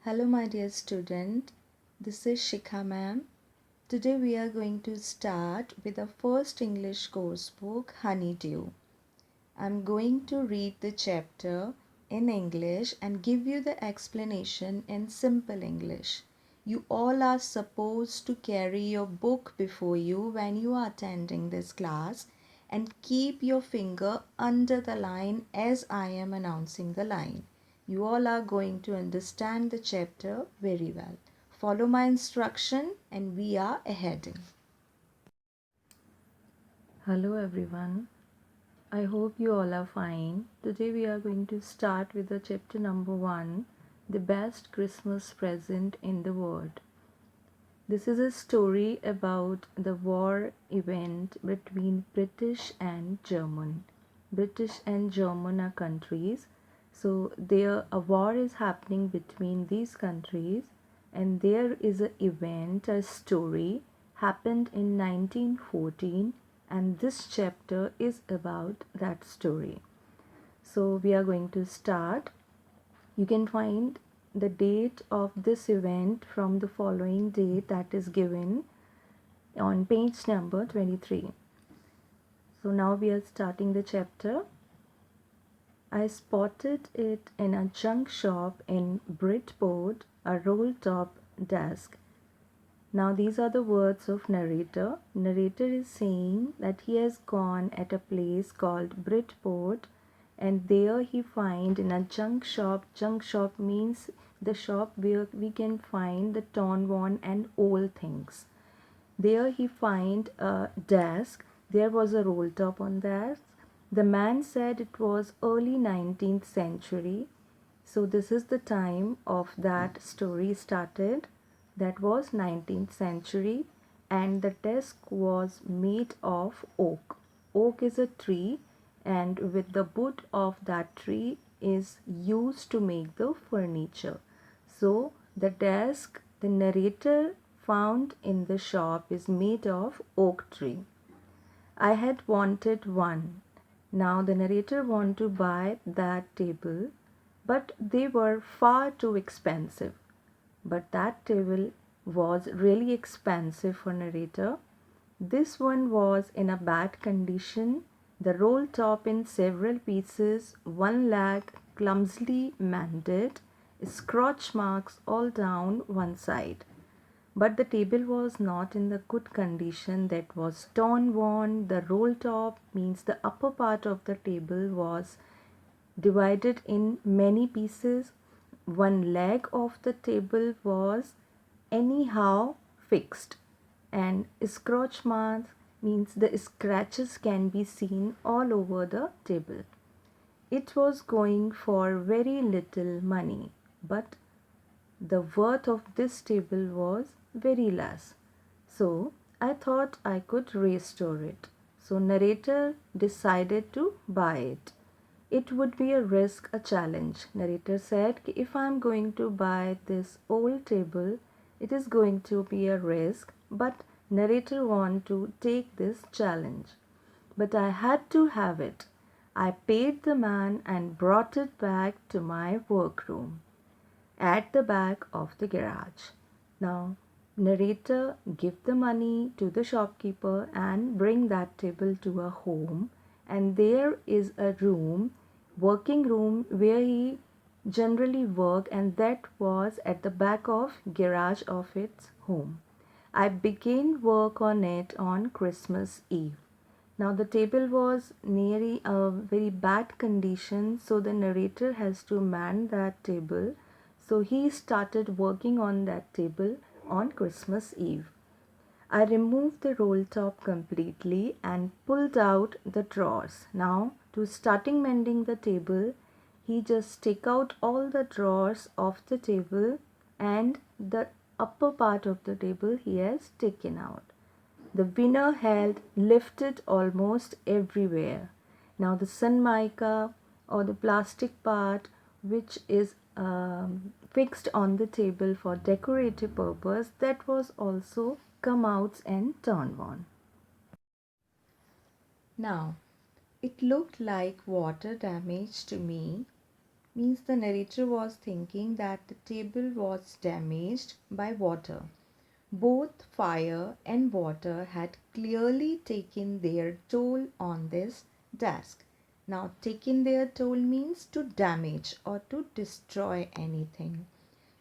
Hello my dear student, this is Shikha ma'am. Today we are going to start with the first English course book, Honeydew. I'm going to read the chapter in English and give you the explanation in simple English. You all are supposed to carry your book before you when you are attending this class and keep your finger under the line as I am announcing the line. You all are going to understand the chapter very well. Follow my instruction and we are heading. Hello everyone. I hope you all are fine. Today we are going to start with the chapter number 1, The Best Christmas Present in the World. This is a story about the war event between British and German. British and German are countries. So a war is happening between these countries, and there is an event, a story happened in 1914, and this chapter is about that story. So we are going to start. You can find the date of this event from the following date that is given on page number 23. So now we are starting the chapter. I spotted it in a junk shop in Bridport, a roll-top desk. Now these are the words of narrator. Narrator is saying that he has gone at a place called Bridport, and there he find in a junk shop. Junk shop means the shop where we can find the torn, worn and old things. There he find a desk. There was a roll top on that. The man said it was early 19th century. So this is the time of that story started. That was 19th century, and the desk was made of oak. Oak is a tree, and with the wood of that tree is used to make the furniture. So the desk the narrator found in the shop is made of oak tree. I had wanted one. Now the narrator wanted to buy that table, but they were far too expensive. But that table was really expensive for narrator. This one was in a bad condition, the roll top in several pieces, one leg clumsily mended, scratch marks all down one side. But the table was not in the good condition, that was torn, worn. The roll top means the upper part of the table was divided in many pieces. One leg of the table was anyhow fixed, and scratch marks means the scratches can be seen all over the table. It was going for very little money, but the worth of this table was very less. So I thought I could restore it. So narrator decided to buy it. It would be a risk, a challenge. Narrator said, if I am going to buy this old table, it is going to be a risk, but narrator want to take this challenge. But I had to have it. I paid the man and brought it back to my workroom at the back of the garage. Now, narrator give the money to the shopkeeper and bring that table to a home, and there is a room, working room, where he generally work, and that was at the back of garage of its home. I began work on it on Christmas Eve. Now the table was nearly a very bad condition, so the narrator has to man that table. So he started working on that table on Christmas Eve. I removed the roll top completely and pulled out the drawers. Now to starting mending the table, he just take out all the drawers of the table, and the upper part of the table he has taken out. The winner held lifted almost everywhere. Now the sun mica or the plastic part which is fixed on the table for decorative purpose, that was also come out and turned on. Now it looked like water damage to me, Means the narrator was thinking that the table was damaged by water. Both fire and water had clearly taken their toll on this desk. Now, taken their toll means to damage or to destroy anything.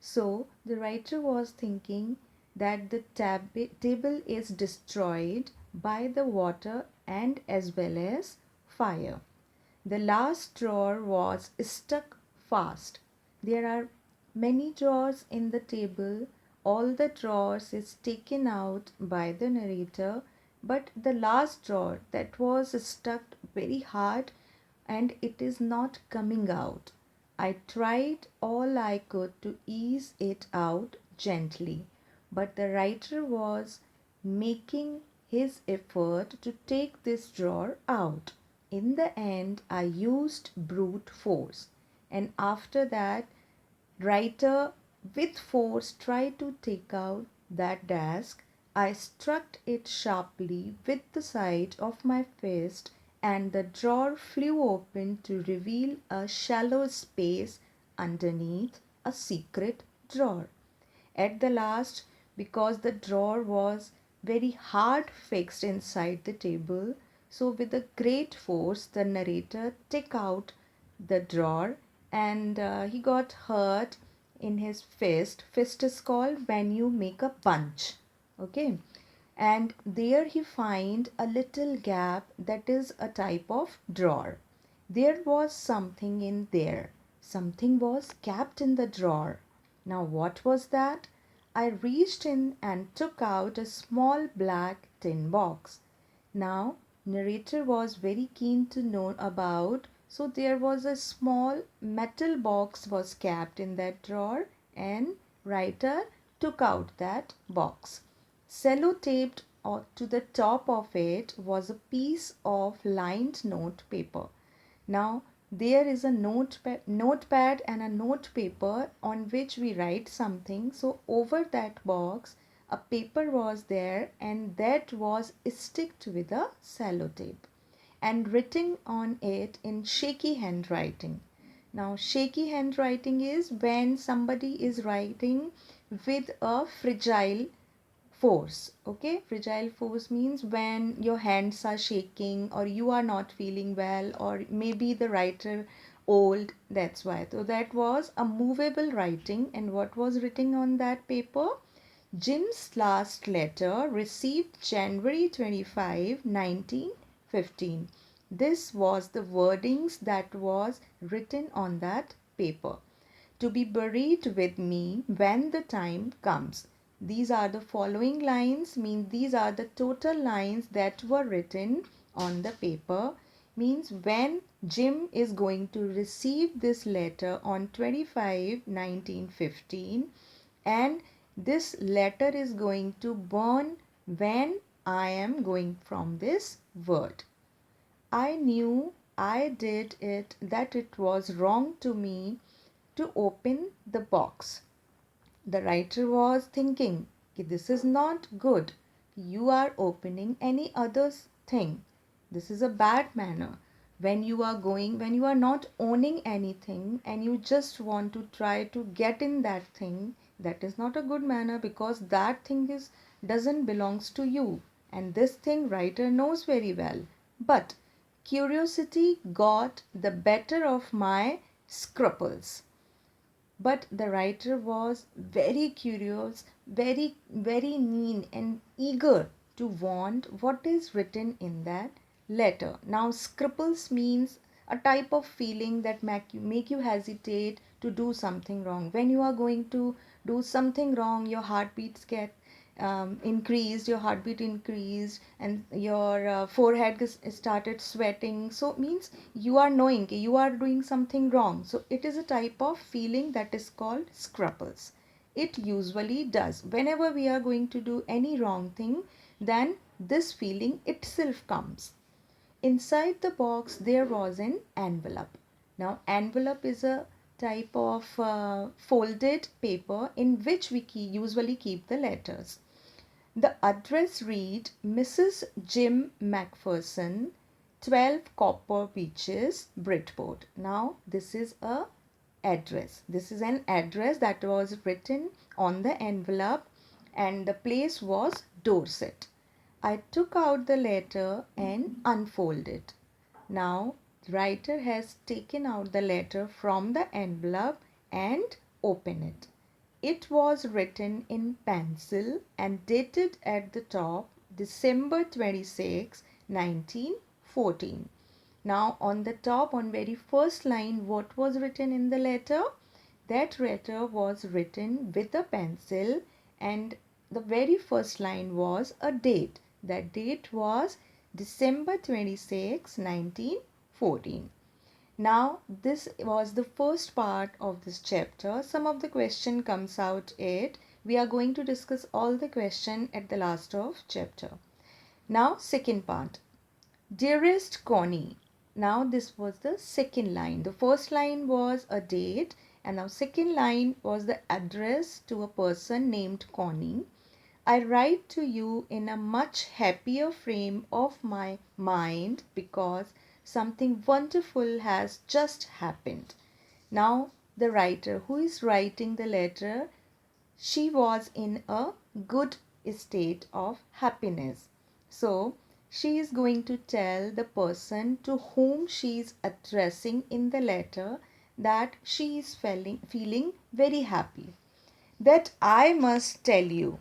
So, the writer was thinking that the table is destroyed by the water and as well as fire. The last drawer was stuck fast. There are many drawers in the table. All the drawers is taken out by the narrator, but the last drawer that was stuck very hard and it is not coming out. I tried all I could to ease it out gently, but the writer was making his effort to take this drawer out. In the end, I used brute force, and after that, writer with force tried to take out that desk. I struck it sharply with the side of my fist, and the drawer flew open to reveal a shallow space underneath, a secret drawer. At the last, because the drawer was very hard fixed inside the table, so with a great force, the narrator took out the drawer and he got hurt in his fist. Fist is called when you make a punch. Okay. And there he find a little gap that is a type of drawer. There was something in there. Something was kept in the drawer. Now what was that? I reached in and took out a small black tin box. Now narrator was very keen to know about, so there was a small metal box was kept in that drawer and writer took out that box. Sellotaped to the top of it was a piece of lined note paper. Now there is a notepad and a note paper on which we write something. So over that box a paper was there and that was sticked with a sellotape and written on it in shaky handwriting. Now shaky handwriting is when somebody is writing with a fragile force. Okay, fragile force means when your hands are shaking or you are not feeling well or maybe the writer old, that's why. So that was a movable writing. And what was written on that paper? Jim's last letter received January 25, 1915. This was the wordings that was written on that paper. To be buried with me when the time comes. These are the following lines, mean these are the total lines that were written on the paper. Means when Jim is going to receive this letter on 25 1915 and this letter is going to burn when I am going from this world. I knew I did it, that it was wrong to me to open the box. The writer was thinking, this is not good. You are opening any other thing. This is a bad manner. When you are not owning anything and you just want to try to get in that thing, that is not a good manner because that thing doesn't belongs to you. And this thing writer knows very well. But curiosity got the better of my scruples. But the writer was very curious, very mean and eager to want what is written in that letter. Now scruples means a type of feeling that make you hesitate to do something wrong. When you are going to do something wrong, your heartbeats get increased, your heartbeat increased and your forehead started sweating. So it means you are knowing you are doing something wrong. So it is a type of feeling that is called scruples. It usually does. Whenever we are going to do any wrong thing, then this feeling itself comes. Inside the box there was an envelope. Now envelope is a type of folded paper in which we usually keep the letters. The address read Mrs. Jim Macpherson, 12 Copper Beaches, Bridgeport. Now this is a address. This is an address that was written on the envelope, and the place was Dorset. I took out the letter and unfolded it. Now, the writer has taken out the letter from the envelope and opened it. It was written in pencil and dated at the top December 26, 1914. Now, on the top, on very first line, what was written in the letter? That letter was written with a pencil, and the very first line was a date. That date was December 26, 1914. Now, this was the first part of this chapter. Some of the question comes out it. We are going to discuss all the question at the last of chapter. Now, second part. Dearest Connie. Now, this was the second line. The first line was a date, and now second line was the address to a person named Connie. I write to you in a much happier frame of my mind because something wonderful has just happened. Now, the writer who is writing the letter, she was in a good state of happiness. So, she is going to tell the person to whom she is addressing in the letter that she is feeling very happy. That I must tell you,